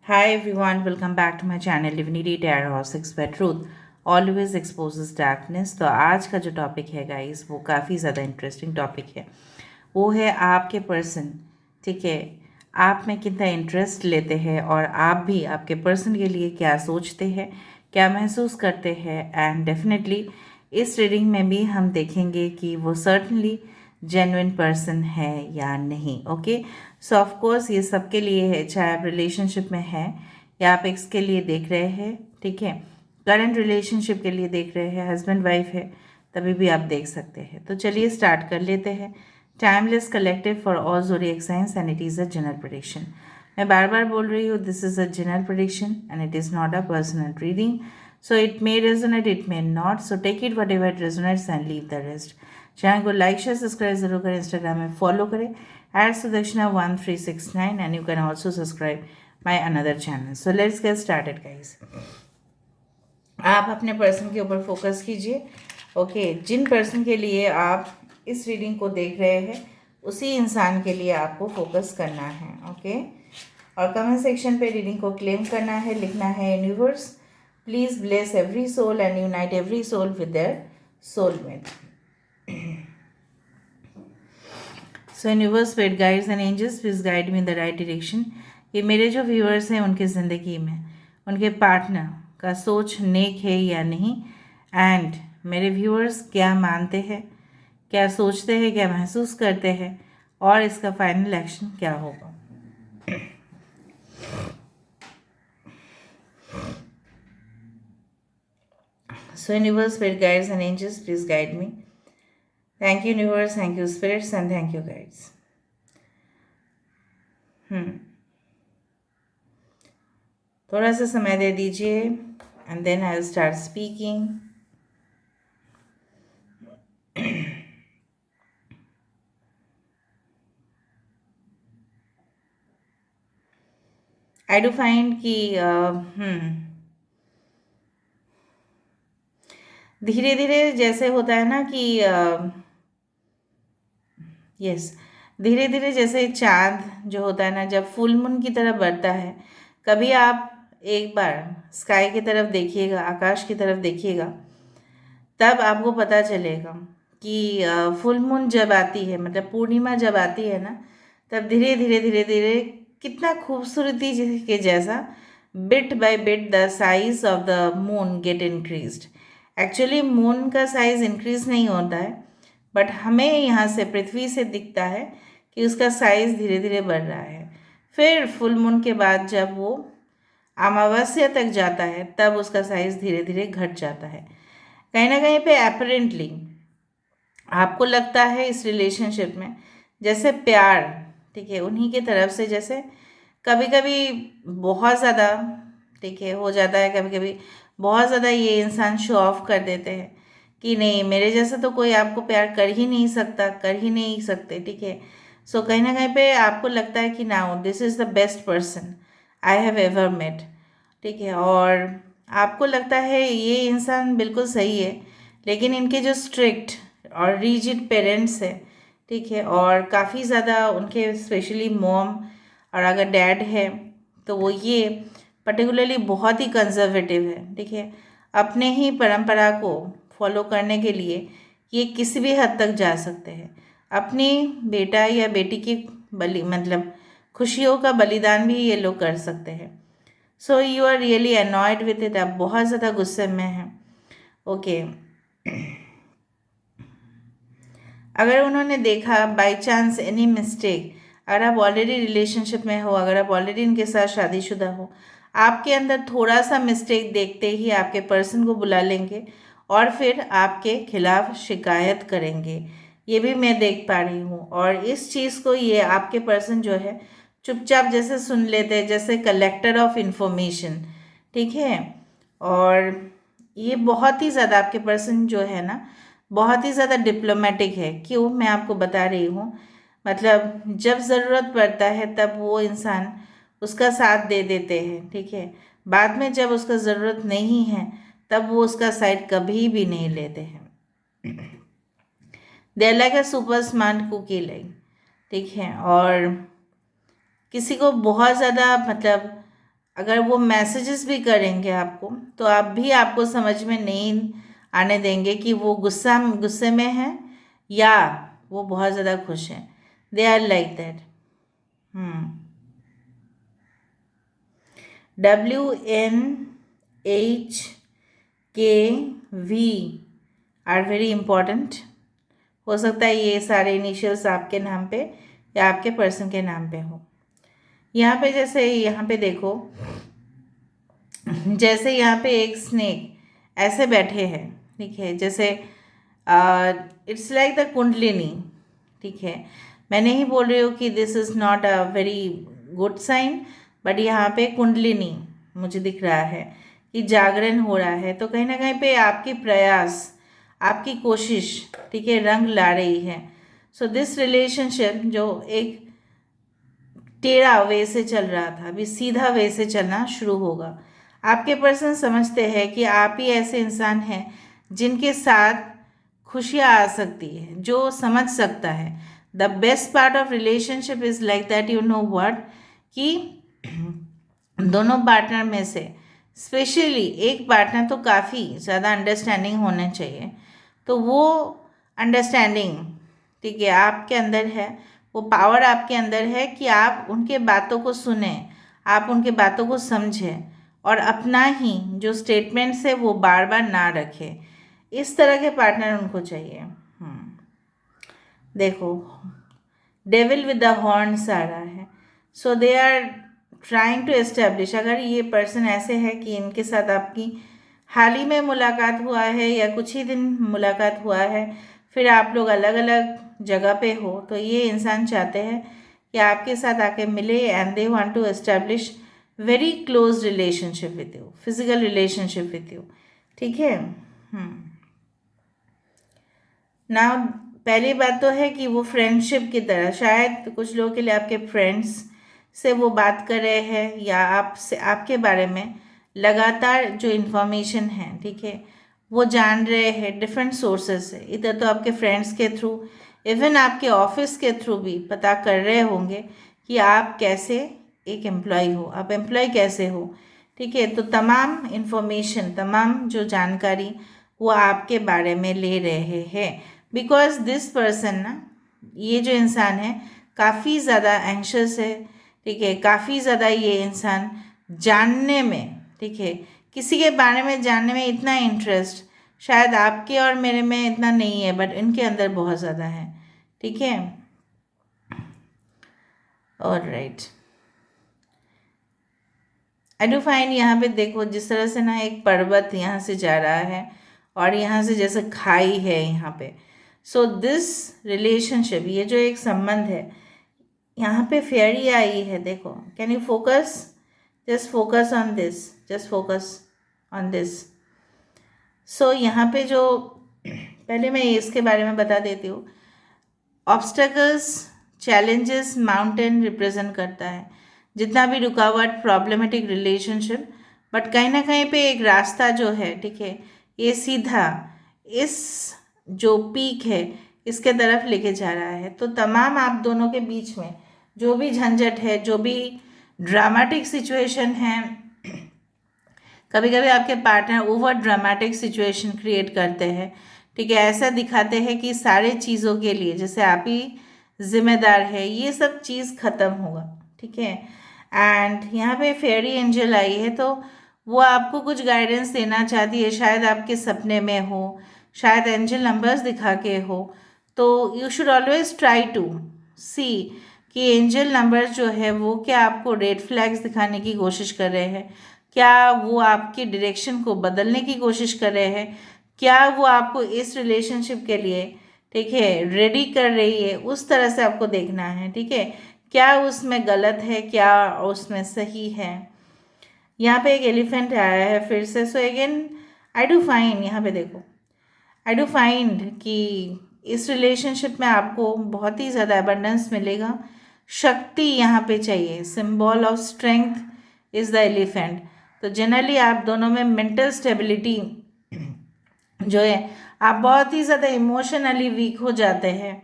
Hi everyone, welcome back to my channel Divinity Tarot House Expert Truth always exposes darkness। तो आज का जो topic है guys वो काफ़ी ज़्यादा इंटरेस्टिंग टॉपिक है। वो है आपके पर्सन, ठीक है, आप में कितना इंटरेस्ट लेते हैं और आप भी आपके पर्सन के लिए क्या सोचते हैं, क्या महसूस करते हैं। एंड डेफिनेटली इस रीडिंग में भी हम देखेंगे कि वो सर्टनली जेन्युइन पर्सन है या नहीं। ओके, सो ऑफ कोर्स ये सबके लिए है, चाहे आप रिलेशनशिप में हैं या आप एक्स के लिए देख रहे हैं, ठीक है, करंट रिलेशनशिप के लिए देख रहे हैं, हस्बैंड वाइफ है, तभी भी आप देख सकते हैं। तो चलिए स्टार्ट कर लेते हैं। Timeless collective for all zodiac signs and it is a general prediction. मैं बार बार बोल रही हूँ, this is a general prediction and it is not a personal reading. So it may resonate, it may not, so take it whatever it resonates and leave the rest. Channel को like share subscribe जरूर करें, Instagram में follow करें @Sudakshina1369 and you can also subscribe my another channel. So let's get started guys. आप अपने person के ऊपर focus कीजिए। ओके, जिन पर्सन के लिए आप इस रीडिंग को देख रहे हैं उसी इंसान के लिए आपको फोकस करना है। ओके, और कमेंट सेक्शन पे रीडिंग को क्लेम करना है, लिखना है universe please bless every soul and unite every soul with their soulmate. So universe, spirit guides and angels please guide me in the right direction. ये मेरे जो व्यूअर्स हैं उनकी ज़िंदगी में उनके पार्टनर का सोच नेक है या नहीं, एंड मेरे व्यूअर्स क्या मानते हैं, क्या सोचते हैं, क्या महसूस करते हैं, और इसका फाइनल एक्शन क्या होगा। So universe, spirit guides and angels please guide me. Thank you universe, thank you spirits and thank you guides. थोड़ा सा समय दे दीजिए and then I will start speaking. I do find कि धीरे धीरे जैसे होता है ना कि यस, धीरे धीरे जैसे चाँद जो होता है ना, जब फुल मून की तरफ बढ़ता है, कभी आप एक बार स्काई की तरफ देखिएगा, आकाश की तरफ देखिएगा, तब आपको पता चलेगा कि फुल मून जब आती है, मतलब पूर्णिमा जब आती है ना, तब धीरे धीरे धीरे धीरे कितना खूबसूरती के जैसा bit by bit the size of the moon get increased. Actually moon का साइज इंक्रीज नहीं होता है, बट हमें यहाँ से पृथ्वी से दिखता है कि उसका साइज धीरे धीरे बढ़ रहा है। फिर फुल मून के बाद जब वो अमावस्या तक जाता है तब उसका साइज धीरे धीरे घट जाता है। कहीं ना कहीं पे अपेरेंटली आपको लगता है इस रिलेशनशिप में जैसे प्यार, ठीक है, उन्हीं के तरफ से जैसे कभी कभी बहुत ज़्यादा, ठीक है, हो जाता है, कभी कभी बहुत ज़्यादा ये इंसान शो ऑफ कर देते हैं कि नहीं मेरे जैसा तो कोई आपको प्यार कर ही नहीं सकता, कर ही नहीं सकते, ठीक है। सो कहीं ना कहीं पे आपको लगता है कि now this is the best person I have ever met, ठीक है, और आपको लगता है ये इंसान बिल्कुल सही है, लेकिन इनके जो स्ट्रिक्ट और रिजिड पेरेंट्स हैं, ठीक है, और काफ़ी ज़्यादा उनके स्पेशली मॉम और अगर डैड है तो वो ये पर्टिकुलरली बहुत ही कंजर्वेटिव है, ठीक है, अपने ही परंपरा को फॉलो करने के लिए ये किसी भी हद तक जा सकते हैं। अपनी बेटा या बेटी की बलि मतलब खुशियों का बलिदान भी ये लोग कर सकते हैं। So you are really annoyed with it, आप बहुत ज़्यादा गुस्से में हैं। ओके, अगर उन्होंने देखा बाई चांस एनी मिस्टेक, अगर आप ऑलरेडी रिलेशनशिप में हो, अगर आप ऑलरेडी इनके साथ शादीशुदा हो, आपके अंदर थोड़ा सा मिस्टेक देखते ही आपके पर्सन को बुला लेंगे और फिर आपके खिलाफ शिकायत करेंगे। ये भी मैं देख पा रही हूँ, और इस चीज़ को ये आपके पर्सन जो है चुपचाप जैसे सुन लेते हैं, जैसे कलेक्टर ऑफ इंफॉर्मेशन, ठीक है। और ये बहुत ही ज़्यादा आपके पर्सन जो है ना बहुत ही ज़्यादा डिप्लोमेटिक है। क्यों, मैं आपको बता रही हूँ, मतलब जब ज़रूरत पड़ता है तब वो इंसान उसका साथ दे देते हैं, ठीक है, बाद में जब उसका ज़रूरत नहीं है तब वो उसका साइड कभी भी नहीं लेते हैं। They are like a super smart cookie like, ठीक है, और किसी को बहुत ज़्यादा मतलब अगर वो मैसेजेस भी करेंगे आपको तो आप भी आपको समझ में नहीं आने देंगे कि वो गुस्से में है या वो बहुत ज़्यादा खुश हैं. They are like that. WNHKV are very important. हो सकता है ये सारे इनिशियल्स आपके नाम पे या आपके पर्सन के नाम पे हो. यहाँ पे जैसे यहाँ पे देखो, जैसे यहाँ पे एक स्नेक ऐसे बैठे हैं, ठीक है, जैसे इट्स लाइक द कुंडलिनी. ठीक है, मैं नहीं बोल रही हूँ कि this is not a very good sign, but यहाँ पे कुंडलिनी मुझे दिख रहा है कि जागरण हो रहा है. तो कहीं ना कहीं पे आपकी प्रयास, आपकी कोशिश, ठीक है, रंग ला रही है. सो दिस रिलेशनशिप जो एक टेढ़ा वे से चल रहा था अभी सीधा वे से चलना शुरू होगा. आपके पर्सन समझते हैं कि आप ही ऐसे इंसान हैं जिनके साथ खुशियाँ आ सकती है, जो समझ सकता है. The best part of relationship is like that, you know what, कि दोनों पार्टनर में से स्पेशली एक पार्टनर तो काफ़ी ज़्यादा अंडरस्टैंडिंग होना चाहिए. तो वो अंडरस्टैंडिंग, ठीक है, आपके अंदर है. वो पावर आपके अंदर है कि आप उनके बातों को सुने, आप उनके बातों को समझें और अपना ही जो स्टेटमेंट्स है वो बार बार ना रखें. इस तरह के पार्टनर उनको चाहिए. देखो, डेविल विद द हॉर्न्स आ रहा है. So they are trying to establish, अगर ये पर्सन ऐसे है कि इनके साथ आपकी हाल ही में मुलाकात हुआ है या कुछ ही दिन मुलाकात हुआ है, फिर आप लोग अलग अलग जगह पे हो, तो ये इंसान चाहते हैं कि आपके साथ आके मिले and they want to establish very close relationship with you, physical relationship with you. ठीक है. नाउ पहली बात तो है कि वो फ्रेंडशिप की तरह, शायद कुछ लोगों के लिए आपके फ्रेंड्स से वो बात कर रहे हैं या आपसे आपके बारे में लगातार जो इन्फॉर्मेशन है, ठीक है, वो जान रहे हैं डिफरेंट सोर्सेज से. इधर तो आपके फ्रेंड्स के थ्रू, इवन आपके ऑफिस के थ्रू भी पता कर रहे होंगे कि आप कैसे एक एम्प्लॉय हो, आप एम्प्लॉय कैसे हो. ठीक है, तो तमाम इन्फॉर्मेशन, तमाम जो जानकारी वो आपके बारे में ले रहे हैं. बिकॉज दिस पर्सन ना, ये जो इंसान है काफ़ी ज़्यादा एंक्शस है. ठीक है, काफ़ी ज़्यादा ये इंसान जानने में, ठीक है, किसी के बारे में जानने में इतना इंटरेस्ट शायद आपके और मेरे में इतना नहीं है, बट इनके अंदर बहुत ज़्यादा है. ठीक है. ऑलराइट, आई डू फाइंड यहाँ पे देखो जिस तरह से ना एक पर्वत यहाँ से जा रहा है और यहाँ से जैसे खाई है यहाँ पे. सो दिस रिलेशनशिप, ये जो एक संबंध है, यहाँ पे फेयरी आई है. देखो, can you focus, just focus on this, just focus on this. So यहाँ पे जो, पहले मैं इसके बारे में बता देती हूँ. ऑब्स्टेकल्स, चैलेंजेस, माउंटेन रिप्रेजेंट करता है, जितना भी रुकावट, प्रॉब्लमेटिक रिलेशनशिप, बट कहीं ना कहीं पे एक रास्ता जो है, ठीक है, ये सीधा इस जो पीक है इसके तरफ लेके जा रहा है. तो तमाम आप दोनों के बीच में जो भी झंझट है, जो भी ड्रामेटिक सिचुएशन है, कभी कभी आपके partner over dramatic situation create करते हैं. ठीक है, ऐसा दिखाते हैं कि सारे चीज़ों के लिए जैसे आप ही जिम्मेदार है, ये सब चीज़ ख़त्म होगा. ठीक है. एंड यहाँ पे फेयरी एंजल आई है, तो वो आपको कुछ गाइडेंस देना चाहती है, शायद आपके सपने में हो, शायद एंजल नंबर्स दिखा के हो. तो you should always try to see कि एंजल नंबर्स जो है वो क्या आपको रेड फ्लैग्स दिखाने की कोशिश कर रहे हैं, क्या वो आपकी डायरेक्शन को बदलने की कोशिश कर रहे हैं, क्या वो आपको इस रिलेशनशिप के लिए, ठीक है, रेडी कर रही है. उस तरह से आपको देखना है. ठीक है, क्या उसमें गलत है, क्या उसमें सही है. यहाँ पे एक एलिफेंट आया है फिर से. So again I do find, यहाँ पे देखो, आई डू फाइंड कि इस रिलेशनशिप में आपको बहुत ही ज़्यादा अबंडेंस मिलेगा. शक्ति यहाँ पे चाहिए. Symbol of strength is the elephant. तो जनरली आप दोनों में मेंटल स्टेबिलिटी जो है, आप बहुत ही ज़्यादा इमोशनली वीक हो जाते हैं.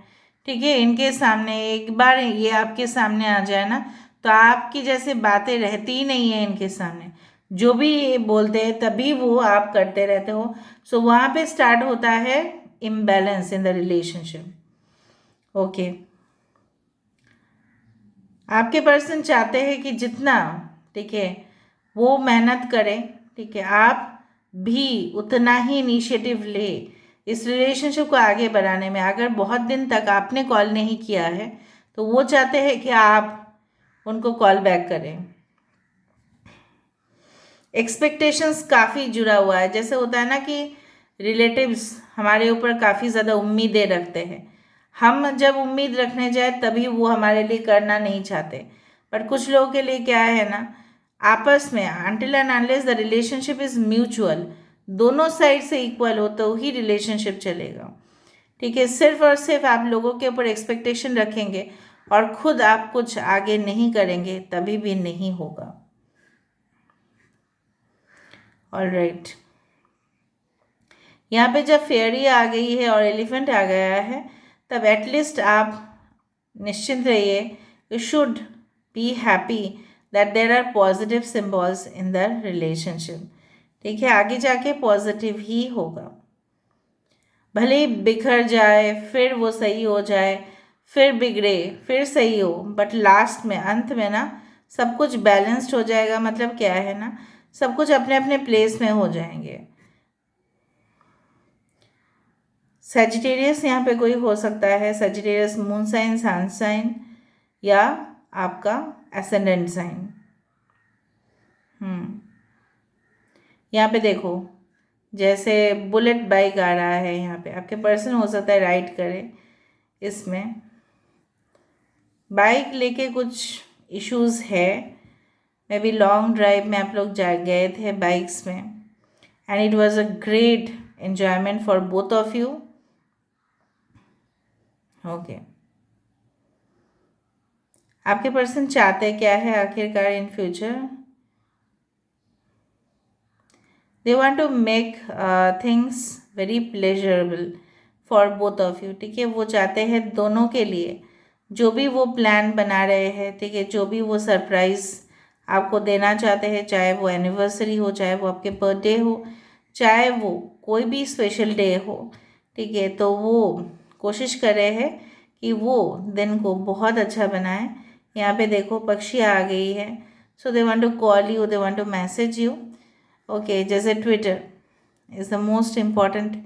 ठीक है, इनके सामने एक बार ये आपके सामने आ जाए ना, तो आपकी जैसे बातें रहती ही नहीं है इनके सामने, जो भी ये बोलते हैं तभी वो आप करते रहते हो। सो वहाँ पे स्टार्ट होता है imbalance in the relationship. Okay, आपके पर्सन चाहते हैं कि जितना, ठीक है, वो मेहनत करें, ठीक है, आप भी उतना ही इनिशिएटिव ले इस रिलेशनशिप को आगे बढ़ाने में। अगर बहुत दिन तक आपने कॉल नहीं किया है तो वो चाहते हैं कि आप उनको कॉल बैक करें। एक्सपेक्टेशंस काफ़ी जुड़ा हुआ है, जैसे होता है ना कि रिलेटिव्स हमारे ऊपर काफ़ी ज़्यादा उम्मीदें रखते हैं। हम जब उम्मीद रखने जाए तभी वो हमारे लिए करना नहीं चाहते। पर कुछ लोगों के लिए क्या है ना, आपस में until and unless the relationship is mutual, दोनों साइड से इक्वल हो तो ही रिलेशनशिप चलेगा। ठीक है, सिर्फ और सिर्फ आप लोगों के ऊपर एक्सपेक्टेशन रखेंगे और खुद आप कुछ आगे नहीं करेंगे तभी भी नहीं होगा। ऑलराइट, यहाँ पे जब फेयरी आ गई है और एलिफेंट आ गया है तब एटलीस्ट आप निश्चिंत रहिए, you should be happy that there are positive symbols in the relationship. ठीक है, आगे जाके पॉजिटिव ही होगा। भले ही बिखर जाए, फिर वो सही हो जाए, फिर बिगड़े, फिर सही हो, बट लास्ट में, अंत में ना, सब कुछ बैलेंस्ड हो जाएगा। मतलब क्या है ना, सब कुछ अपने अपने प्लेस में हो जाएंगे। सेजिटेरियस यहाँ पे कोई हो सकता है, Sagittarius moon sign, sun sign या आपका एसेंडेंट साइन। यहाँ पे देखो, जैसे बुलेट बाइक आ रहा है, यहाँ पे आपके पर्सन हो सकता है राइड करे, इसमें बाइक लेके कुछ इश्यूज है। मे बी लॉन्ग ड्राइव में आप लोग जा गए थे बाइक्स में and it was a great enjoyment for both of you. Okay, आपके पर्सन चाहते क्या है आखिरकार in future? They want to make things very pleasurable for both of you. ठीक है, वो चाहते हैं दोनों के लिए जो भी वो प्लान बना रहे हैं, ठीक है, जो भी वो सरप्राइज़ आपको देना चाहते हैं, चाहे वो एनिवर्सरी हो, चाहे वो आपके बर्थडे हो, चाहे वो कोई भी स्पेशल डे हो, ठीक है, तो वो कोशिश कर रहे हैं कि वो दिन को बहुत अच्छा बनाए। यहाँ पे देखो पक्षी आ गई है, so they want to call you, they want to message you. Okay, जैसे Twitter is the most important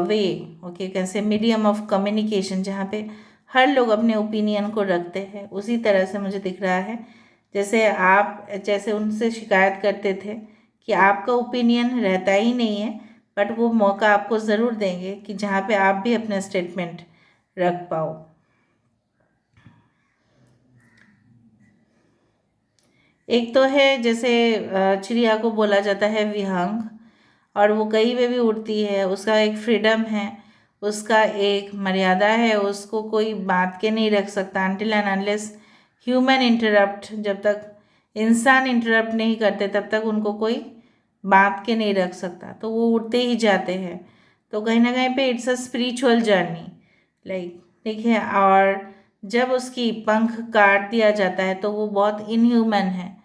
way, okay, कैसे मीडियम ऑफ कम्युनिकेशन, जहाँ पे हर लोग अपने ओपिनियन को रखते हैं, उसी तरह से मुझे दिख रहा है जैसे आप जैसे उनसे शिकायत करते थे कि आपका ओपिनियन रहता ही नहीं है, बट वो मौका आपको ज़रूर देंगे कि जहाँ पे आप भी अपना स्टेटमेंट रख पाओ। एक तो है जैसे चिड़िया को बोला जाता है विहंग, और वो कहीं पे भी उड़ती है, उसका एक फ्रीडम है, उसका एक मर्यादा है, उसको कोई बात के नहीं रख सकता until and unless human interrupt. जब तक इंसान इंटरप्ट नहीं करते तब तक उनको कोई बात के नहीं रख सकता, तो वो उड़ते ही जाते हैं। तो कहीं ना कहीं पे it's a spiritual journey, like, ठीक है। और जब उसकी पंख काट दिया जाता है तो वो बहुत इनह्यूमन है,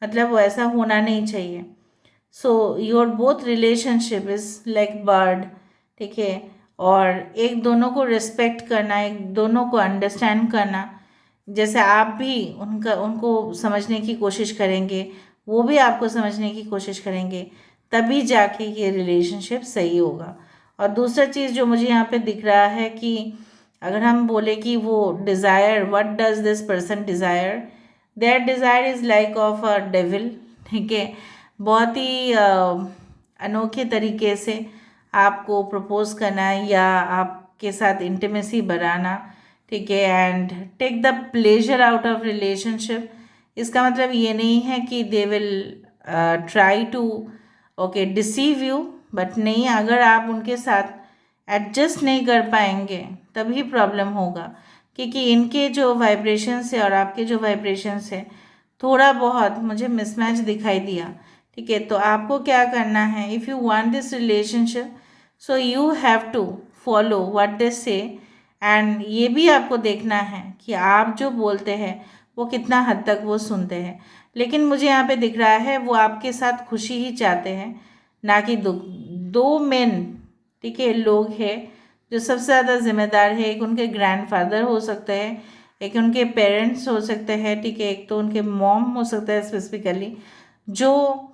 मतलब वो ऐसा होना नहीं चाहिए। So your both relationship is like bird, ठीक है, और एक दोनों को रिस्पेक्ट करना, एक दोनों को अंडरस्टैंड करना, जैसे आप भी उनको समझने की कोशिश करेंगे, वो भी आपको समझने की कोशिश करेंगे, तभी जाके ये रिलेशनशिप सही होगा। और दूसरा चीज़ जो मुझे यहाँ पे दिख रहा है कि अगर हम बोले कि वो desire, what does this person desire, their desire is like of a devil, ठीक है, बहुत ही अनोखे तरीके से आपको प्रपोज करना है या आपके साथ इंटीमेसी बढ़ाना, ठीक है, and take the pleasure out of relationship. इसका मतलब ये नहीं है कि they will try to okay deceive you, but नहीं, अगर आप उनके साथ एडजस्ट नहीं कर पाएंगे तभी प्रॉब्लम होगा, क्योंकि इनके जो वाइब्रेशंस है और आपके जो वाइब्रेशंस है थोड़ा बहुत मुझे मिसमैच दिखाई दिया, ठीक है। तो आपको क्या करना है, if you want this relationship, so you have to follow what they say, and ये भी आपको देखना है कि आप जो बोलते हैं वो कितना हद तक वो सुनते हैं। लेकिन मुझे यहाँ पे दिख रहा है वो आपके साथ खुशी ही चाहते हैं, ना कि दुख। दो मेन, ठीक है, लोग हैं जो सबसे ज़्यादा जिम्मेदार है। एक उनके ग्रैंडफादर हो सकते हैं, एक उनके पेरेंट्स हो सकते हैं, ठीक है, एक तो उनके मॉम हो सकता है स्पेसिफिकली, जो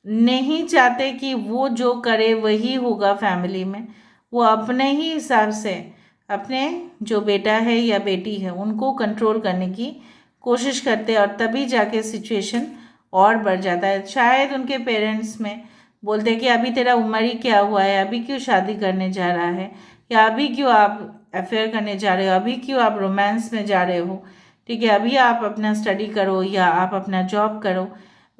नहीं चाहते कि वो जो करे वही होगा फैमिली में। वो अपने ही हिसाब से अपने जो बेटा है या बेटी है उनको कंट्रोल करने की कोशिश करते हैं, और तभी जाके सिचुएशन और बढ़ जाता है। शायद उनके पेरेंट्स में बोलते हैं कि अभी तेरा उम्र ही क्या हुआ है, अभी क्यों शादी करने जा रहा है, या अभी क्यों आप अफेयर करने जा रहे हो, अभी क्यों आप रोमांस में जा रहे हो, ठीक है, अभी आप अपना स्टडी करो या आप अपना जॉब करो,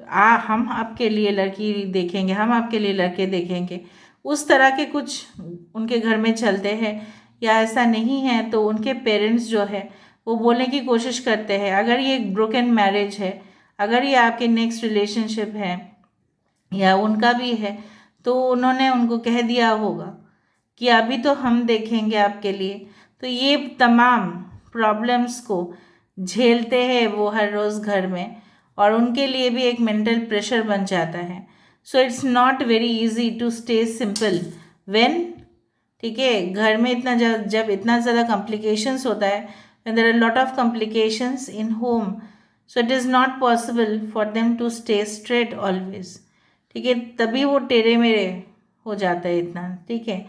हम आपके लिए लड़की देखेंगे, हम आपके लिए लड़के देखेंगे। उस तरह के कुछ उनके घर में चलते हैं। या ऐसा नहीं है तो उनके पेरेंट्स जो है वो बोलने की कोशिश करते हैं, अगर ये एक ब्रोकन मैरिज है, अगर ये आपके नेक्स्ट रिलेशनशिप है या उनका भी है, तो उन्होंने उनको कह दिया होगा कि अभी तो हम देखेंगे आपके लिए। तो ये तमाम प्रॉब्लम्स को झेलते हैं वो हर रोज़ घर में, और उनके लिए भी एक मेंटल प्रेशर बन जाता है। So it's not very easy to stay simple when, ठीक है, घर में इतना जब इतना ज़्यादा कॉम्प्लिकेशंस होता है, when there are lot of complications in home, so it is not possible for them to stay straight always, ठीक है, तभी वो टेढ़े मेढ़े हो जाता है इतना, ठीक है।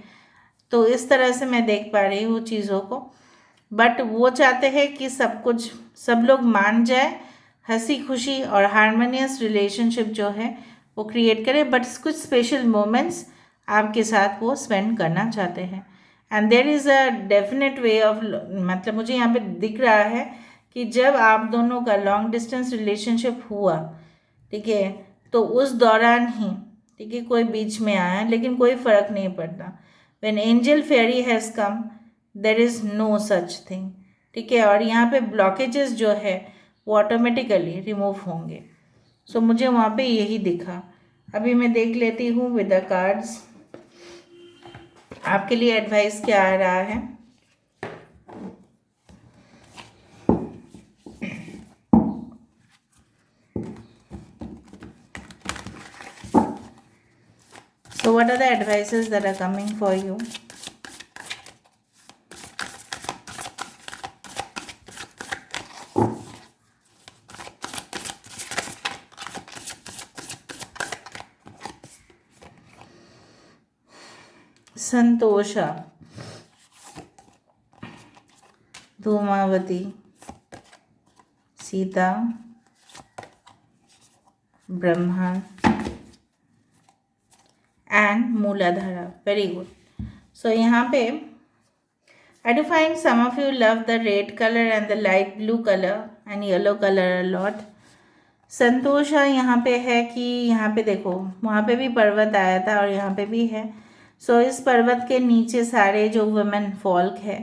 तो इस तरह से मैं देख पा रही हूँ चीज़ों को। बट वो चाहते हैं कि सब कुछ, सब लोग मान जाए, हंसी खुशी और हारमोनियस रिलेशनशिप जो है वो क्रिएट करें, बट कुछ स्पेशल मोमेंट्स आपके साथ वो स्पेंड करना चाहते हैं। And there is a definite way of, मतलब मुझे यहाँ पे दिख रहा है कि जब आप दोनों का लॉन्ग डिस्टेंस रिलेशनशिप हुआ, ठीक है, तो उस दौरान ही, ठीक है, कोई बीच में आया, लेकिन कोई फ़र्क नहीं पड़ता। When angel fairy has come, there is no such thing, ठीक है, और यहाँ पे ब्लॉकेजेस जो है वो ऑटोमेटिकली रिमूव होंगे। सो मुझे वहाँ पे यही दिखा। अभी मैं देख लेती हूँ विद द कार्ड्स आपके लिए एडवाइस क्या आ रहा है। So what are the advices that are coming for you? Santosha, Dhumavati, Sita, Brahma and Muladhara. Very good. So यहाँ पे I do find some of you love the red color and the light blue color and yellow color a lot. संतोषा यहाँ पे है कि यहाँ पे देखो, वहाँ पे भी पर्वत आया था और यहाँ पे भी है। सो इस पर्वत के नीचे सारे जो वुमेन फॉल्क है,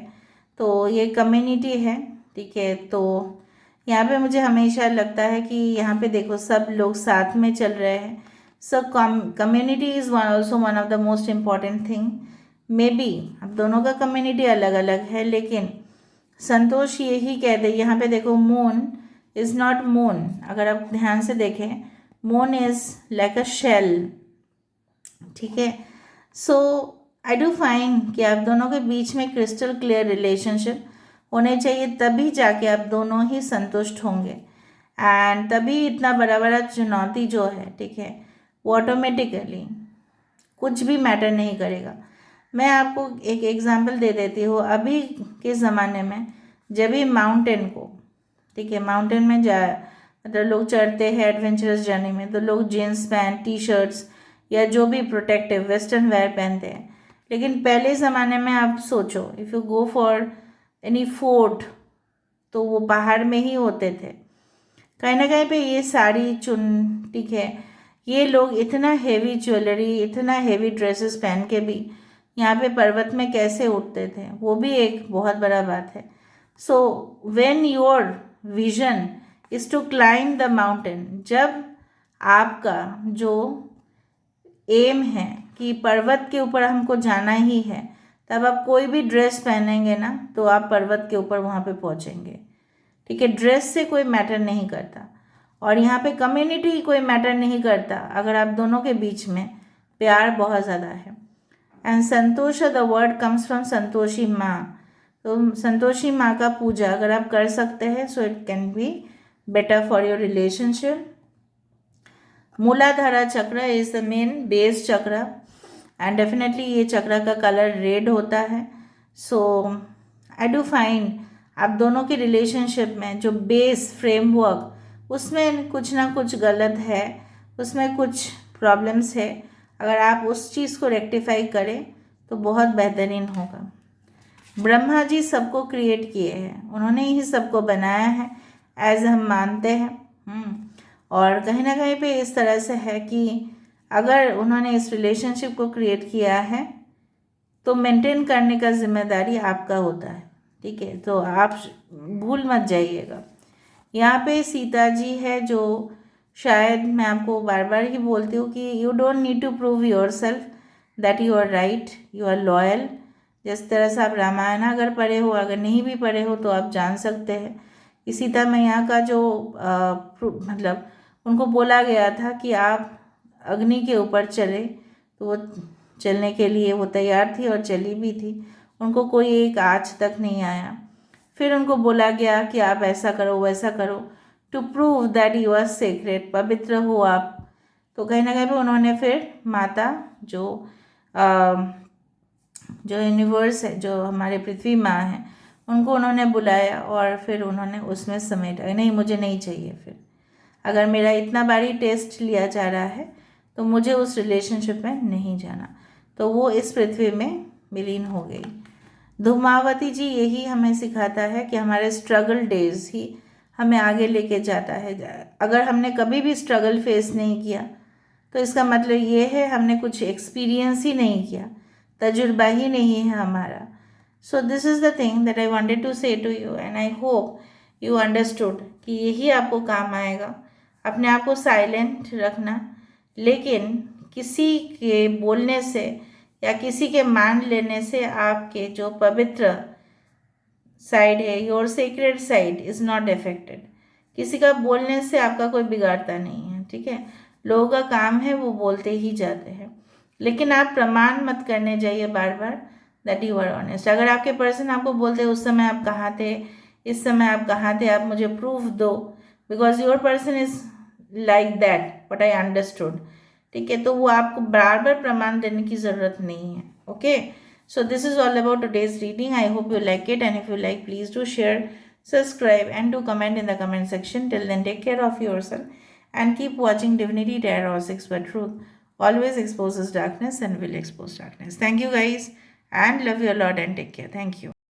तो ये कम्युनिटी है, ठीक है। तो यहाँ पे मुझे हमेशा लगता है कि यहाँ पे देखो सब लोग साथ में चल रहे हैं। सो community is also one of the most important thing. May be अब दोनों का कम्युनिटी अलग अलग है, लेकिन संतोष यही कहते, यहाँ पे देखो मून इज़ नॉट मून, अगर आप ध्यान से देखें, moon is like a shell, ठीक है। सो आई डू फाइंड कि आप दोनों के बीच में क्रिस्टल क्लियर रिलेशनशिप होने चाहिए, तभी जाके आप दोनों ही संतुष्ट होंगे, एंड तभी इतना बड़ा बड़ा चुनौती जो है, ठीक है, वो ऑटोमेटिकली कुछ भी मैटर नहीं करेगा। मैं आपको एक एग्जांपल दे देती हूँ। अभी के ज़माने में जब भी माउंटेन को, ठीक है, माउंटेन में मतलब लोग चढ़ते हैं एडवेंचरस जर्नी में, तो लोग जीन्स पैंट, टी शर्ट्स या जो भी प्रोटेक्टिव वेस्टर्न वेयर पहनते हैं। लेकिन पहले ज़माने में आप सोचो, if you go for any fort, तो वो पहाड़ में ही होते थे। कहीं ना कहीं पे ये साड़ी चुन, ठीक है, ये लोग इतना हेवी ज्वेलरी, इतना हेवी ड्रेसेस पहन के भी यहाँ पे पर्वत में कैसे उठते थे, वो भी एक बहुत बड़ा बात है। So when your vision is to climb the mountain, जब आपका जो एम है कि पर्वत के ऊपर हमको जाना ही है, तब आप कोई भी ड्रेस पहनेंगे ना, तो आप पर्वत के ऊपर वहाँ पे पहुँचेंगे, ठीक है, ड्रेस से कोई मैटर नहीं करता, और यहाँ पे कम्युनिटी कोई मैटर नहीं करता अगर आप दोनों के बीच में प्यार बहुत ज़्यादा है। And Santosh the word comes from Santoshi माँ, तो संतोषी माँ का पूजा अगर आप कर सकते हैं so it can be better for your relationship. Muladhara chakra is the main base chakra, and definitely ये चक्र का कलर रेड होता है। सो आई डू फाइंड आप दोनों के रिलेशनशिप में जो बेस फ्रेमवर्क उसमें कुछ ना कुछ गलत है, उसमें कुछ प्रॉब्लम्स है। अगर आप उस चीज़ को रेक्टिफाई करें तो बहुत बेहतरीन होगा। ब्रह्मा जी सबको क्रिएट किए हैं, उन्होंने ही सबको बनाया है एज हम मानते हैं। और कहीं ना कहीं पे इस तरह से है कि अगर उन्होंने इस रिलेशनशिप को क्रिएट किया है तो मेंटेन करने का जिम्मेदारी आपका होता है, ठीक है, तो आप भूल मत जाइएगा। यहाँ पे सीता जी है जो शायद मैं आपको बार बार ही बोलती हूँ कि you don't need to prove yourself that you are right, you are loyal. जिस तरह से आप रामायण अगर पढ़े हो, अगर नहीं भी पढ़े हो तो आप जान सकते हैं कि सीता मैया का जो मतलब उनको बोला गया था कि आप अग्नि के ऊपर चले, तो वो चलने के लिए वो तैयार थी और चली भी थी, उनको कोई एक आँच तक नहीं आया। फिर उनको बोला गया कि आप ऐसा करो वैसा करो to prove that you are sacred, पवित्र हो आप। तो कहीं ना कहीं पे उन्होंने फिर माता जो यूनिवर्स है, जो हमारे पृथ्वी माँ है, उनको उन्होंने बुलाया और फिर उन्होंने उसमें समेटा, नहीं मुझे नहीं चाहिए, फिर अगर मेरा इतना बारी टेस्ट लिया जा रहा है तो मुझे उस रिलेशनशिप में नहीं जाना, तो वो इस पृथ्वी में विलीन हो गई। धूमावती जी यही हमें सिखाता है कि हमारे स्ट्रगल डेज ही हमें आगे लेके जाता है। अगर हमने कभी भी स्ट्रगल फेस नहीं किया तो इसका मतलब ये है हमने कुछ एक्सपीरियंस ही नहीं किया, तजुर्बा ही नहीं है हमारा। So this is the thing that I wanted to say to you, and I hope you understood कि यही आपको काम आएगा। अपने आप को साइलेंट रखना, लेकिन किसी के बोलने से या किसी के मान लेने से आपके जो पवित्र साइड है, your secret side is not affected. किसी का बोलने से आपका कोई बिगाड़ता नहीं है, ठीक है। लोगों का काम है वो बोलते ही जाते हैं, लेकिन आप प्रमाण मत करने जाइए बार बार दैट यू आर ऑनेस्ट। अगर आपके पर्सन आपको बोलते उस समय आप कहाँ थे, इस समय आप कहाँ थे, आप मुझे प्रूफ दो, because your person is like that what I understood, ठीक है, तो वो आपको बार बार प्रमाण देने की ज़रूरत नहीं है। Okay, so this is all about today's reading. I hope you like it, and if you like, please do share, subscribe, and do comment in the comment section. Till then, take care of yourself and keep watching Divinity Tarot 6, where truth always exposes darkness and will expose darkness. Thank you guys, and love you a lot, and take care. Thank you.